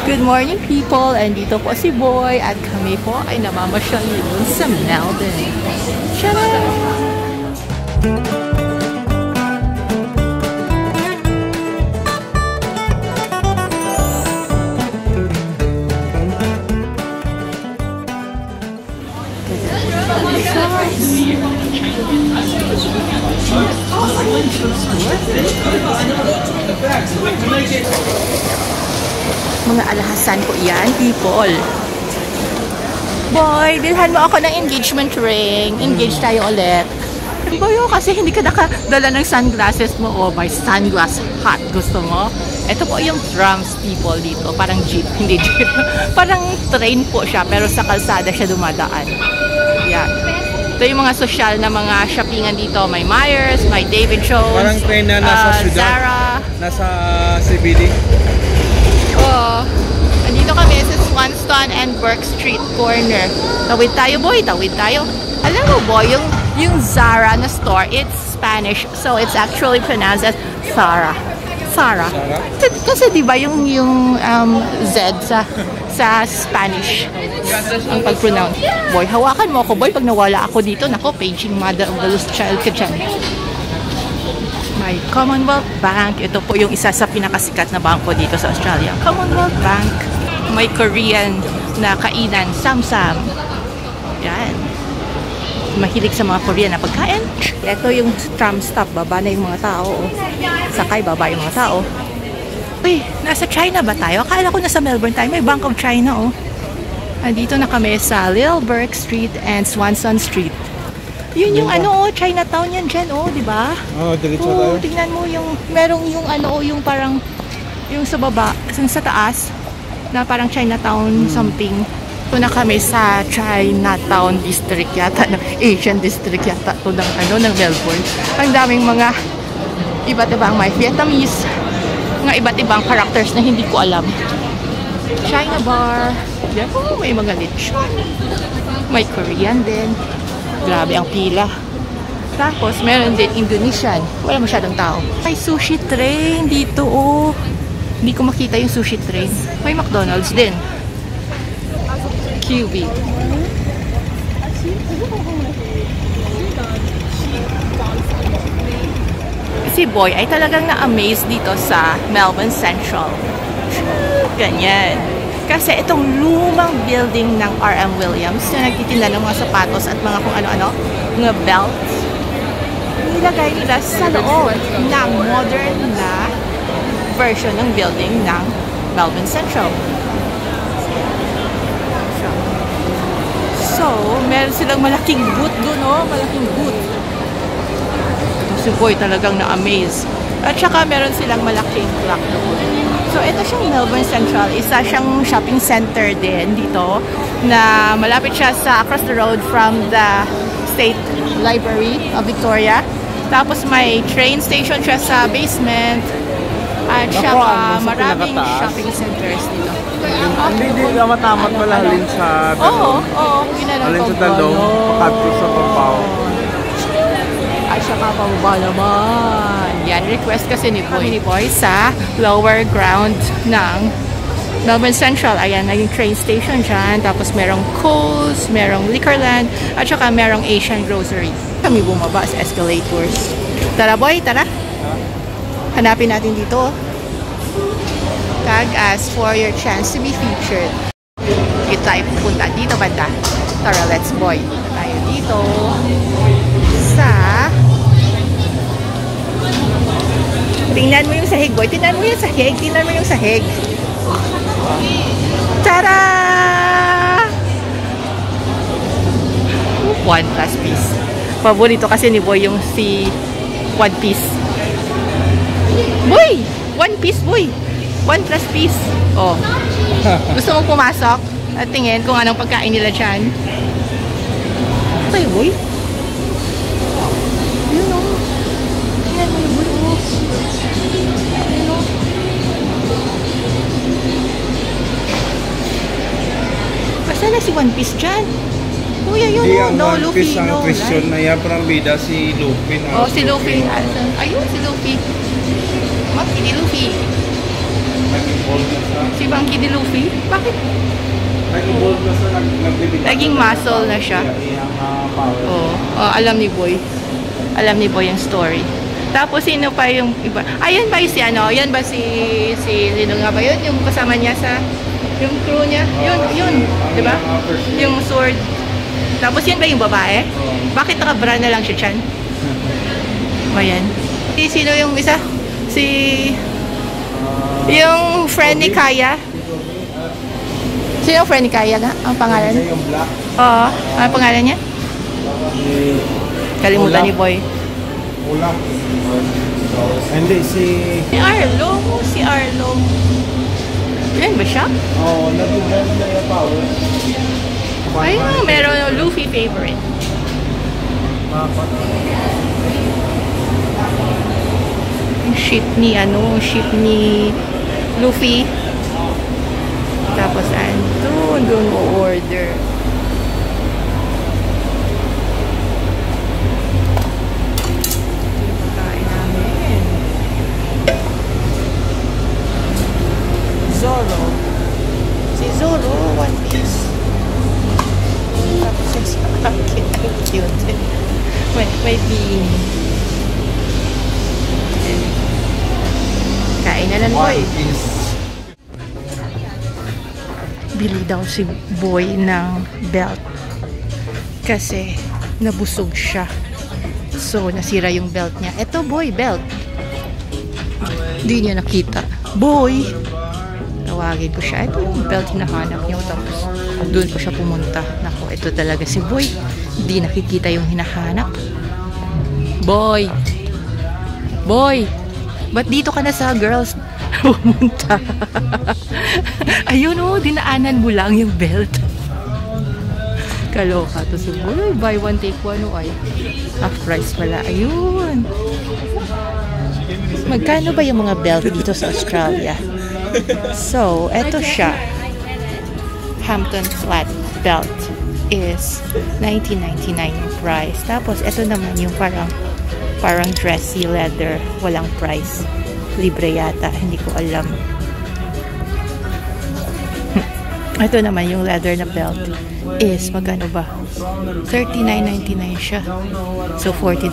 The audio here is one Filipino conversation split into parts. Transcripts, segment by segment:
Good morning people! And dito po si Boy at kami po ay namamasyal ngayon sa Melbourne. Tcharam! Mga alhasan ko yan, people. Boy, bilhan mo ako ng engagement ring. Engage tayo ulit. Boy, kasi hindi ka nakadala ng sunglasses mo. Oh, may sunglass hat. Gusto mo? Ito po yung trams, people, dito. Parang jeep. Hindi jeep. Parang train po siya, pero sa kalsada siya dumadaan. Yan. Ito yung mga social na mga shoppingan dito. May Myers, may David Jones. Parang train na nasa syudad. Zara. Nasa CBD. Oh, andito kami sa Swanston and Burke Street corner. Tawid tayo, boy. Tawid tayo. Alam mo, boy, yung Zara na store, it's Spanish. So, it's actually pronounced as Zara. Zara. Kasi diba yung Z sa Spanish ang pag-pronounce. Boy, hawakan mo ako, boy. Pag nawala ako dito, nako, paging mother of the lost child ka dyan. May Commonwealth Bank. Ito po yung isa sa pinakasikat na bangko dito sa Australia. Commonwealth Bank. May Korean na kainan, Sam-Sam. Yan. Mahilig sa mga Korean na pagkain. Ito yung tram stop. Baba na yung mga tao. Sakay, baba yung mga tao. Uy, nasa China ba tayo? Akala ko nasa Melbourne tayo. May Bank of China, oh. Andito na kami sa Little Burke Street and Swanston Street. Yun yung ano, Chinatown yan dyan, oh, di ba? Oh, diretso tayo. Tingnan mo yung, merong yung ano, yung parang, yung sa baba, yung sa taas, na parang Chinatown something. Ito na kami sa Chinatown District yata, Asian District yata, ito ng, ano, ng Melbourne. Ang daming mga iba't ibang may Vietnamese, mga iba't ibang characters na hindi ko alam. China bar, yan po, may mga lechon. May Korean din. Grabe ang pila. Tapos, meron din Indonesian. Wala masyadong tao. May sushi train dito, oh. Hindi ko makita yung sushi train. May McDonald's din. QB. Si Boy ay talagang na-amaze dito sa Melbourne Central. Ganyan. Kasi itong lumang building ng R.M. Williams na nagtitinda ng mga sapatos at mga kung ano-ano, mga belts, nilagay nila sa loob ng modern na version ng building ng Melbourne Central. So, meron silang malaking booth doon, oh, malaking booth. Si Boy talagang na-amaze. At saka meron silang malaking clock doon. So, ito siyang Melbourne Central. Isa siyang shopping center din dito na malapit siya sa across the road from the State Library of Victoria. Tapos may train station siya sa basement. At saka maraming shopping centers dito. Hindi ka matamat pala halin sa Dalong. Oo. Halin sa Dalong, pakadto sa Pampaw. Ay, siya kapababa naman. Yan, request kasi ni Boy sa lower ground ng Melbourne Central. Ayan, naging train station dyan. Tapos merong Coles, merong Liquorland, at saka merong Asian Grocery. Kami bumaba sa escalators. Tara, Boy, tara. Hanapin natin dito. Tag us for your chance to be featured. Dito tayo pupunta. Dito banda. Tara, let's Boy. Tayo dito. Sa tingnan mo yung sahig, Boy. Tingnan mo yung sahig. Tingnan mo yung sahig. Tara! 1 plus piece. Paborito kasi ni Boy yung si 1 piece. Boy! 1 piece, Boy! 1 plus piece. Oh. Gusto mong pumasok? At tingin kung anong pagkain nila dyan. Ay, Boy. Yun o. Tingnan mo yung Boy o. Yun o. Basta na si One Piece dyan. Kuya yun o. No, Luffy. No, Christian na yan. Parang bida si Luffy. Oh, si Luffy. Ayun, si Luffy. Hindi Luffy. Si Bangky D. Luffy? Bakit? Nag-evolve na siya, nagbibigay. Naging muscle na siya. Iyang power. Oo. Oh, alam ni Boy. Alam ni Boy yung story. Tapos sino pa yung iba? Ayun ba yung si ano? Yan ba si Lino nga ba yun? Yung kasama niya sa yung crew niya? Yun. Di ba? Yung sword. Tapos yun ba yung babae? Bakit naka-bra na lang siya dyan? Ayan. Sino yung isa? Yung friend ni Kaya? Sino yung friend ni Kaya nga? Ang pangalan? Yung black. Oo. Ang pangalan niya? Kalimutan ni Boy. Ulang. Hindi, si Arlo. Yan ba siya? Oo, nag-evolve na yung power. Ayun, meron yung Luffy favorite. Yung ship ni Luffy. Tapos doon o-order. Pagkain namin. Zoro. Si Zoro, One Piece. Tapos yung sakit. Ang cute. May beanie. Kain na lang, Boy. Bili daw si Boy ng belt. Kasi nabusog siya. So, nasira yung belt niya. Eto, Boy, belt. Hindi niya nakita. Boy! Tawagin ko siya. Ito yung belt hinahanap niya. Tapos, doon ko siya pumunta. Naku, ito talaga si Boy. Hindi nakikita yung hinahanap. Boy! Boy! Ba't dito ka na sa girls pumunta? Ayun o, dinaanan mo lang yung belt. Kaloka to si Boy. Buy one, take one o ay. Half price pala. Ayun. Magkano ba yung mga belt dito sa Australia? So, eto siya. Hampton Flat belt is $19.99 yung price. Tapos, eto naman yung parang dressy leather. Walang price. Libre yata. Hindi ko alam. Ito naman yung leather na belt is magkano ba? $39.99 siya. So, $40.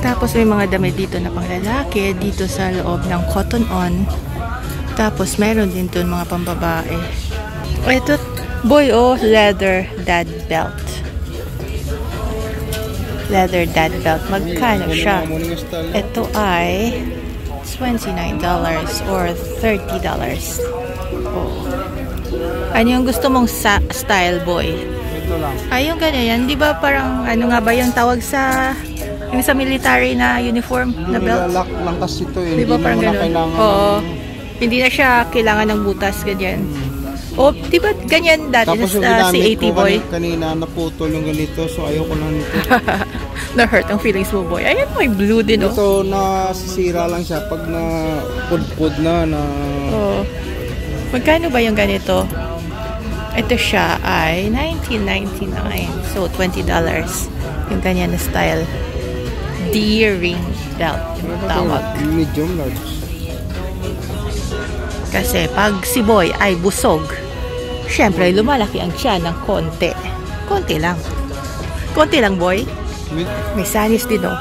Tapos, may mga damit dito na panglalaki dito sa loob ng Cotton On. Tapos, meron din doon mga pambabae. Ito, Boy, leather dad belt. Leather dad belt. Magkano siya? Ito ay $29 or $30. Oh. Ano yung gusto mong style, Boy? Ito lang. Ay, yung ganyan. Di ba parang, ano nga ba yung tawag sa military na uniform na belt? Nilalak lang kasi ito eh. Di ba parang gano'n? Oo. Hindi na siya kailangan ng butas, ganyan. O, di ba ganyan dati Tapos yung si ginamit 80 ko Boy? kanina naputol yung ganito. So ayoko na nito. Na-hurt ang feelings mo, Boy. Ayan, may blue din, oh. Ito nasisira lang siya pag na pud-pud na. Oh. Magkano ba yung ganito? Ito siya ay $19.99. So, $20. Yung ganyan na style. D-ring belt yung tawag. Medium large. Kasi pag si Boy ay busog, syempre lumalaki ang tiyan ng konti. Konti lang. Konti lang, Boy. May sanis din, oh.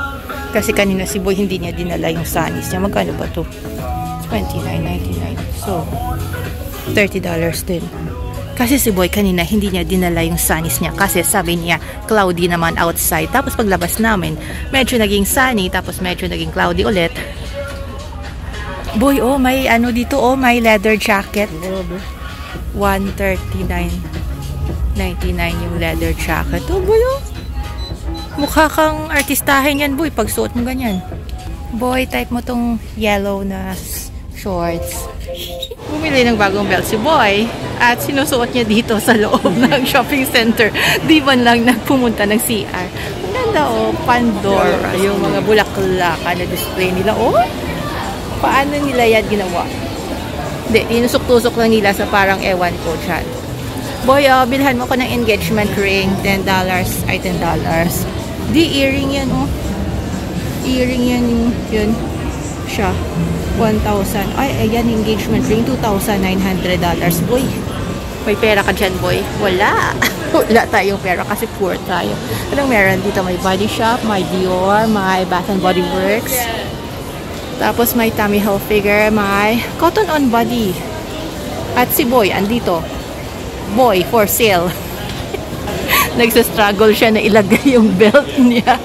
Kasi kanina si Boy hindi niya dinala yung sanis niya. Magkano ba to? $29.99. So, $30 din. Kasi si Boy kanina hindi niya dinala yung sanis niya. Kasi sabi niya, cloudy naman outside. Tapos paglabas namin, medyo naging sunny. Tapos medyo naging cloudy ulit. Boy, oh, may ano dito, oh, may leather jacket. $139.99 yung leather jacket. Oh, Boy, oh. Mukha kang artistahin yan, Boy, pag suot mo ganyan. Boy, type mo tong yellow na shorts. Bumili ng bagong belt si Boy at sinusuot niya dito sa loob ng shopping center. Di man lang nagpumunta ng CR. Ang ganda, oh, Pandora. Yung mga bulaklaka na display nila, oh. Paano nila yan ginawa? Hindi, tinusok-tusok lang nila sa parang ewan ko dyan. Boy, oh, bilhan mo ko ng engagement ring. $10. Ay, $10. Di, earring yan, oh. Earring yan yung, yun. Siya. 1,000. Ay, ayan, engagement ring. $2,900. Boy, may pera ka dyan, boy? Wala. Wala tayong pera kasi poor tayo. Anong meron dito? May Body Shop, may Dior, may Bath and Body Works. Tapos may Tommy Hilfiger, may Cotton On Body. At si Boy, andito. Boy, for sale. Nagsastruggle siya na ilagay yung belt niya.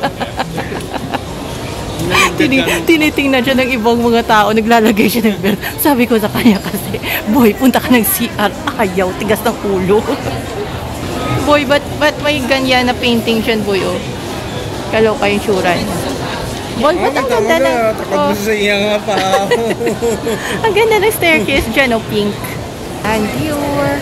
Tinitingnan siya ng ibang mga tao, naglalagay siya ng belt. Sabi ko sa kanya kasi, Boy, punta ka ng CR. Ayaw, tigas ng ulo. Boy, ba't may ganyan na painting siya, Boy, oh? Kaloka yung tsura niya. Boy, ba't ang ganda ng... Oh. Ang ganda ng staircase dyan, oh, pink. And Dior.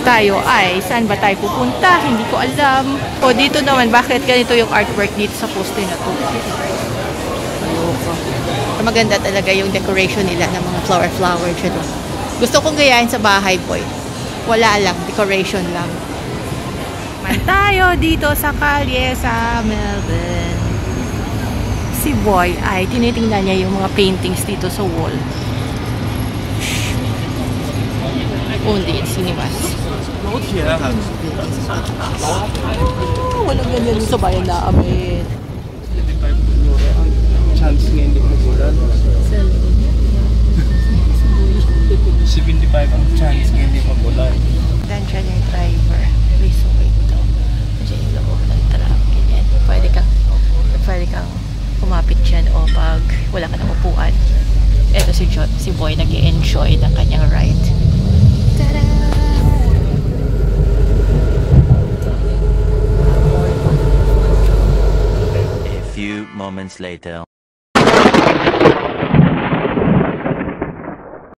Tayo ay, saan ba tayo pupunta? Hindi ko alam. O, dito naman, bakit ganito yung artwork dito sa poster na to? Maganda talaga yung decoration nila ng mga flower dyan. Gusto kong gayahin sa bahay, Boy. Wala lang, decoration lang. Man tayo dito sa kalye sa Melbourne. Si Boy ay tinitingnan niya yung mga paintings dito sa wall. Only in cinemas. Walang ganyan sa bayan namin. Chance nga hindi magulan. 75 ang chance nga hindi magulan. Nandiyan yung driver. Please wait daw. Nandiyan yung loob ng truck. Ganyan. Pwede kang kumapit dyan o pag wala ka ng upuan. Eto si Boy nag-i-enjoy ng kanyang ride. Tada! A few moments later.